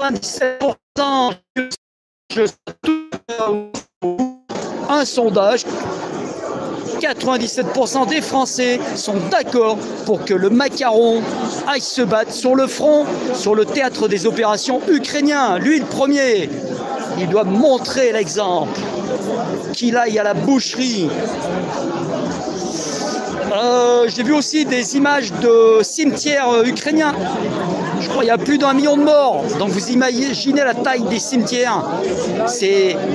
97%. Un sondage. 97% des Français sont d'accord pour que le macaron aille se battre sur le front, sur le théâtre des opérations ukrainiens. Lui, le premier, il doit montrer l'exemple, qu'il aille à la boucherie. J'ai vu aussi des images de cimetières ukrainiens. Je crois qu'il y a plus d'1 million de morts. Donc vous imaginez la taille des cimetières.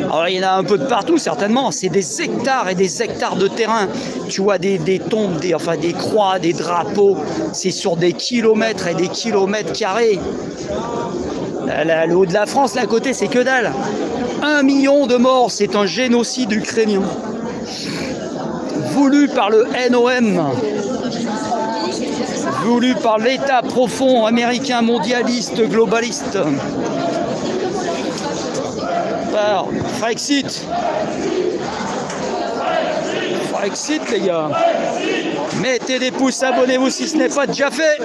Alors il y en a un peu de partout certainement. C'est des hectares et des hectares de terrain. Tu vois des tombes, des croix, des drapeaux. C'est sur des kilomètres et des kilomètres carrés. Le haut de la France, là à côté, c'est que dalle. 1 million de morts, c'est un génocide ukrainien. Voulu par le NOM, voulu par l'État profond américain mondialiste globaliste. Alors, Frexit. Frexit, les gars. Mettez des pouces, abonnez-vous si ce n'est pas déjà fait.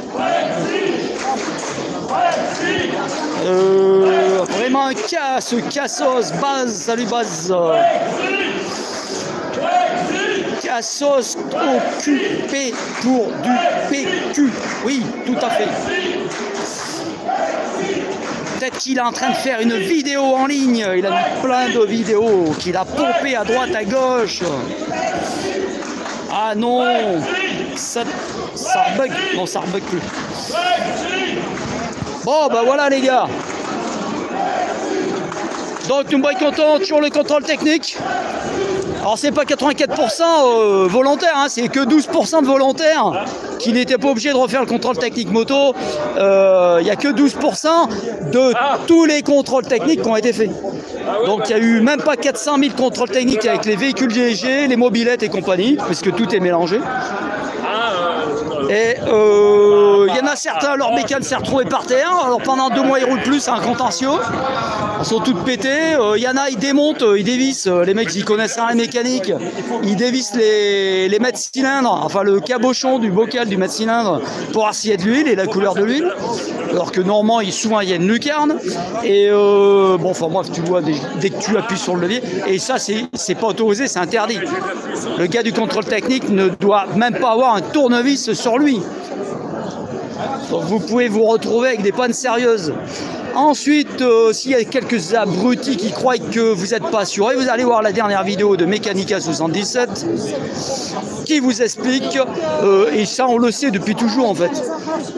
Vraiment un casse, Cassos, Baz, salut Baz. Cassos occupé pour du PQ. Oui, tout à fait. Peut-être qu'il est en train de faire une vidéo en ligne. Il a mis plein de vidéos qu'il a pompé à droite, à gauche. Ah non, ça rebug. Non, ça rebug plus. Bon, bah voilà les gars. Donc nous boycottons toujours le contrôle technique. Alors c'est pas 84% volontaire, hein, c'est que 12% de volontaires qui n'étaient pas obligés de refaire le contrôle technique moto. Il n'y a que 12% de tous les contrôles techniques qui ont été faits. Donc il n'y a eu même pas 400 000 contrôles techniques avec les véhicules légers, les mobylettes et compagnie, puisque tout est mélangé. Et il y en a certains, leur bécane s'est retrouvée par terre. Alors pendant 2 mois ils roulent plus, c'est un contentieux. Ils sont toutes pétées. Il y en a, ils démontent, ils dévissent. Les mecs ils connaissent rien à la mécanique. Ils dévissent les mètres cylindres, enfin le cabochon du bocal du mètre cylindre pour voir s'il y a de l'huile et la couleur de l'huile. Alors que normalement souvent il y a une lucarne. Et bon, enfin bref, tu vois dès que tu appuies sur le levier. Et ça c'est pas autorisé, c'est interdit. Le gars du contrôle technique ne doit même pas avoir un tournevis sur lui. Donc vous pouvez vous retrouver avec des pannes sérieuses. Ensuite, s'il y a quelques abrutis qui croient que vous n'êtes pas assuré, vous allez voir la dernière vidéo de Mechanica 77 qui vous explique, et ça on le sait depuis toujours en fait,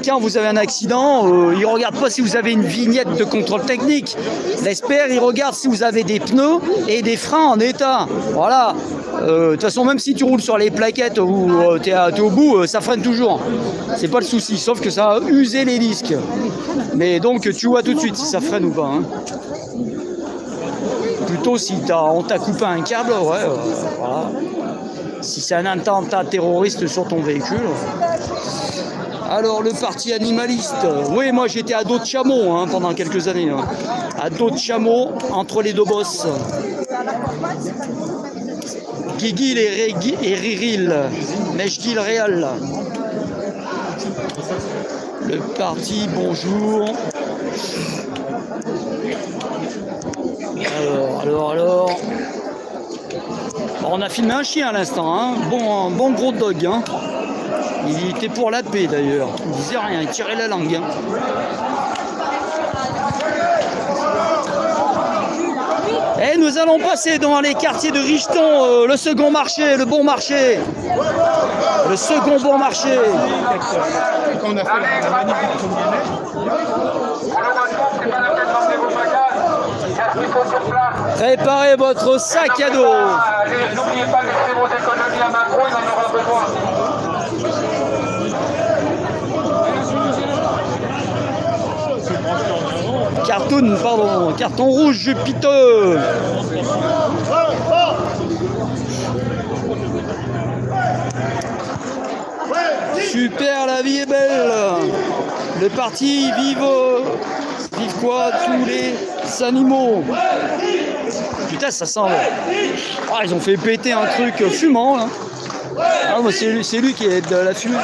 quand vous avez un accident, il ne regarde pas si vous avez une vignette de contrôle technique. L'expert il regarde si vous avez des pneus et des freins en état. Voilà. De toute façon, même si tu roules sur les plaquettes ou tu es au bout, ça freine toujours. C'est pas le souci, sauf que ça a usé les disques. Mais donc tu vois tout de suite si ça freine ou pas. Hein. Plutôt si on t'a coupé un câble, ouais, voilà. Si c'est un attentat terroriste sur ton véhicule. Alors le parti animaliste, oui moi j'étais à dos de chameau hein, pendant quelques années. Hein. À dos de chameau, entre les deux bosses. Guigil et Riril, mais je dis le réel. Le parti, bonjour. Alors. Bon, on a filmé un chien à l'instant, hein. Bon gros dog. Hein. Il était pour la paix d'ailleurs. Il disait rien, il tirait la langue. Hein. Et nous allons passer dans les quartiers de Richeton, le second marché, le bon marché. Le second bon marché. Quand on a fait la manif du 1er mai. Préparez votre sac à dos. N'oubliez pas de laisser vos économies à Macron, il en aura besoin. Carton rouge Jupiteux. Super, la vie est belle. Le parti vive quoi? Tous les animaux. Putain, ça sent. Ah, ils ont fait péter un truc fumant là. Ah, c'est lui qui est de la fumée.